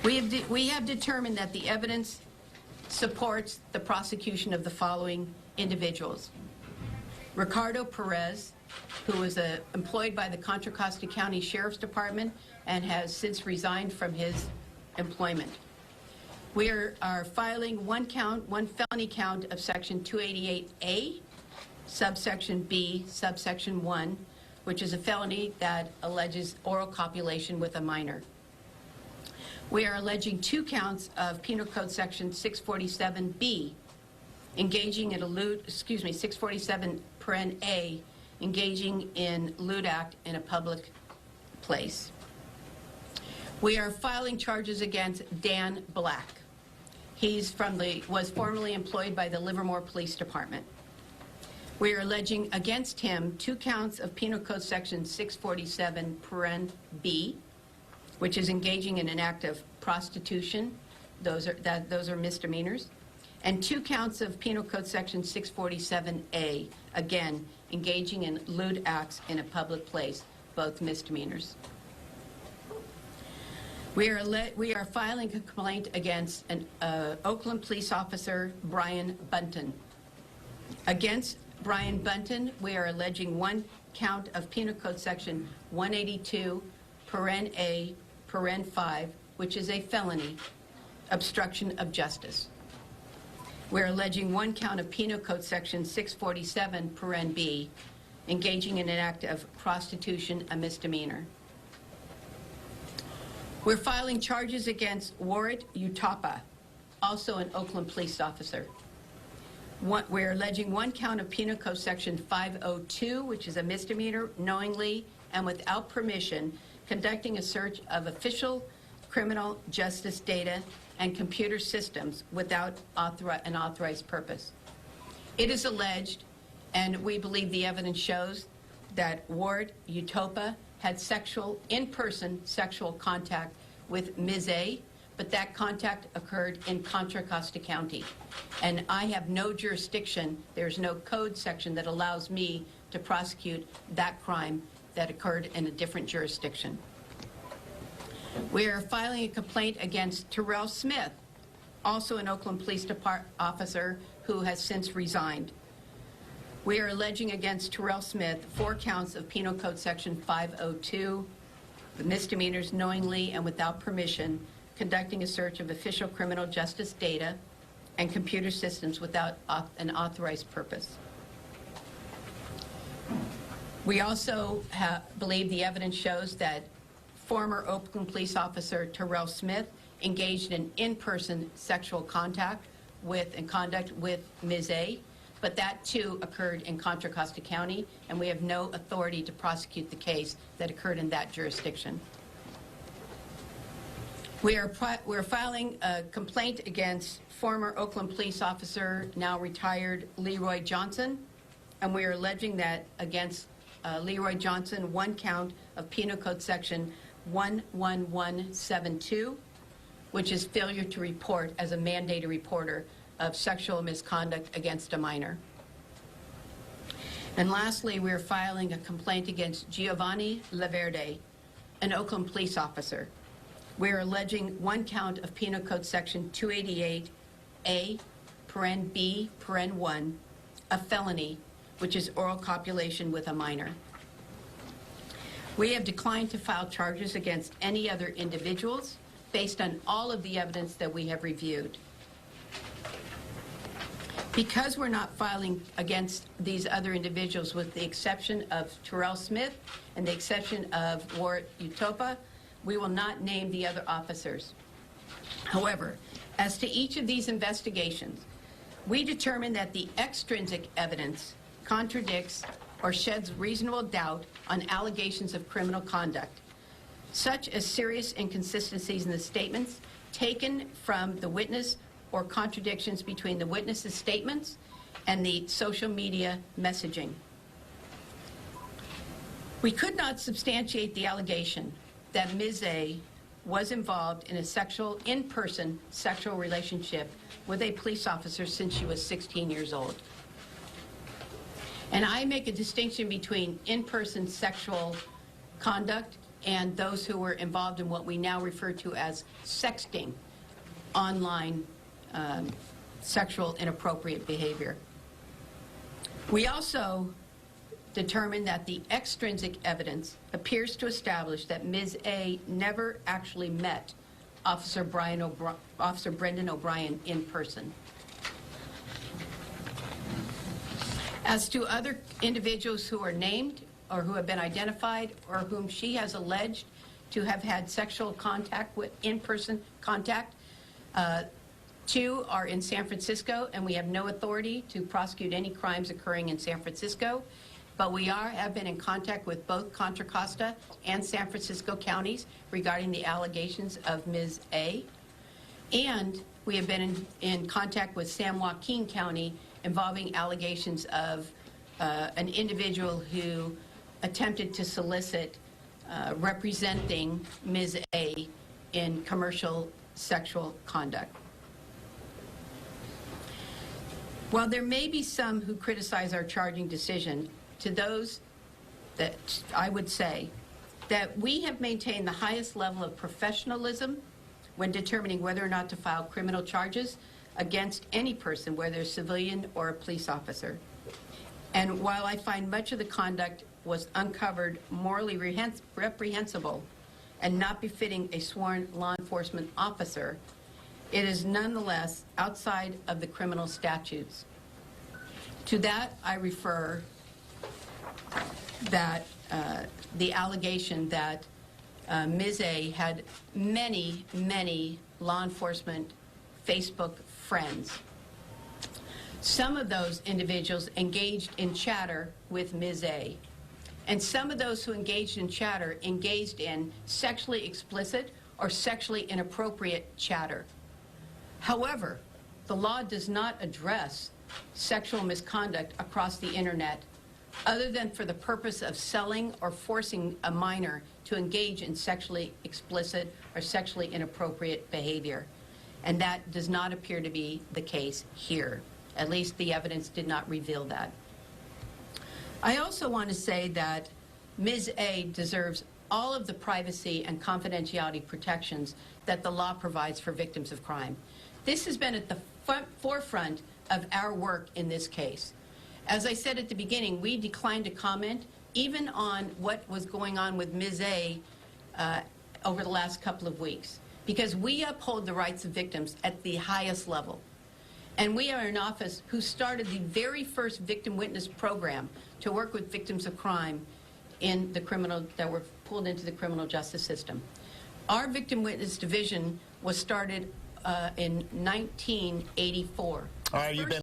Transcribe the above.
We have determined that the evidence supports the prosecution of the following individuals. Ricardo Perez, who was employed by the Contra Costa County Sheriff's Department and has since resigned from his employment. We are filing one felony count of Section 288A, subsection B, subsection 1, which is a felony that alleges oral copulation with a minor. We are alleging 2 counts of Penal Code Section 647B, engaging in a lewd, 647(a), engaging in lewd act in a public place. We are filing charges against Dan Black. He's was formerly employed by the Livermore Police Department. We are alleging against him 2 counts of Penal Code Section 647(b), which is engaging in an act of prostitution. Those are misdemeanors. And 2 counts of Penal Code Section 647A, again, engaging in lewd acts in a public place, both misdemeanors. We are filing a complaint against an Oakland police officer, Brian Bunton. Against Brian Bunton, we are alleging 1 count of Penal Code Section 182(a), 5, which is a felony, obstruction of justice. We're alleging 1 count of Penal Code Section 647(b), engaging in an act of prostitution, a misdemeanor. We're filing charges against Warren Utapa, also an Oakland police officer. We're alleging 1 count of Penal Code Section 502, which is a misdemeanor, knowingly and without permission, conducting a search of official criminal justice data and computer systems without an authorized purpose. It is alleged, and we believe the evidence shows, that Warren Utapa had in-person sexual contact with Ms. A, but that contact occurred in Contra Costa County. And I have no jurisdiction, there's no code section that allows me to prosecute that crime that occurred in a different jurisdiction. We are filing a complaint against Terrell Smith, also an Oakland Police Department officer who has since resigned. We are alleging against Terrell Smith 4 counts of Penal Code Section 502, the misdemeanors knowingly and without permission, conducting a search of official criminal justice data and computer systems without an authorized purpose. We also believe the evidence shows that former Oakland police officer Terrell Smith engaged in in-person sexual contact with Ms. A, but that too occurred in Contra Costa County, and we have no authority to prosecute the case that occurred in that jurisdiction. We're filing a complaint against former Oakland police officer, now retired, Leroy Johnson, and we are alleging that against Leroy Johnson 1 count of Penal Code Section 11172, which is failure to report as a mandated reporter of sexual misconduct against a minor. And lastly, we're filing a complaint against Giovanni Laverde, an Oakland police officer. We're alleging 1 count of Penal Code Section 288A, (b), (1), a felony, which is oral copulation with a minor. We have declined to file charges against any other individuals based on all of the evidence that we have reviewed. Because we're not filing against these other individuals, with the exception of Terrell Smith and the exception of Warren Utapa, we will not name the other officers. However, as to each of these investigations, we determined that the extrinsic evidence contradicts or sheds reasonable doubt on allegations of criminal conduct, such as serious inconsistencies in the statements taken from the witness or contradictions between the witness's statements and the social media messaging. We could not substantiate the allegation that Ms. A was involved in a in-person sexual relationship with a police officer since she was 16 years old. And I make a distinction between in-person sexual conduct and those who were involved in what we now refer to as sexting, online sexual inappropriate behavior. We also determined that the extrinsic evidence appears to establish that Ms. A never actually met Officer Brendan O'Brien in person. As to other individuals who are named or who have been identified or whom she has alleged to have had sexual contact with, in-person contact, 2 are in San Francisco, and we have no authority to prosecute any crimes occurring in San Francisco. But we have been in contact with both Contra Costa and San Francisco counties regarding the allegations of Ms. A. And we have been in contact with San Joaquin County involving allegations of an individual who attempted to solicit representing Ms. A in commercial sexual conduct. While there may be some who criticize our charging decision, to those that I would say that we have maintained the highest level of professionalism when determining whether or not to file criminal charges against any person, whether a civilian or a police officer. And while I find much of the conduct was uncovered morally reprehensible and not befitting a sworn law enforcement officer, it is nonetheless outside of the criminal statutes. To that, I refer that the allegation that Ms. A had many, many law enforcement Facebook friends. Some of those individuals engaged in chatter with Ms. A. And some of those who engaged in chatter engaged in sexually explicit or sexually inappropriate chatter. However, the law does not address sexual misconduct across the internet other than for the purpose of selling or forcing a minor to engage in sexually explicit or sexually inappropriate behavior. And that does not appear to be the case here. At least the evidence did not reveal that. I also want to say that Ms. A deserves all of the privacy and confidentiality protections that the law provides for victims of crime. This has been at the forefront of our work in this case. As I said at the beginning, we declined to comment even on what was going on with Ms. A over the last couple of weeks, because we uphold the rights of victims at the highest level. And we are an office who started the very first victim witness program to work with victims of crime in the criminal, that were pulled into the criminal justice system. Our victim witness division was started in 1984. All right, you've been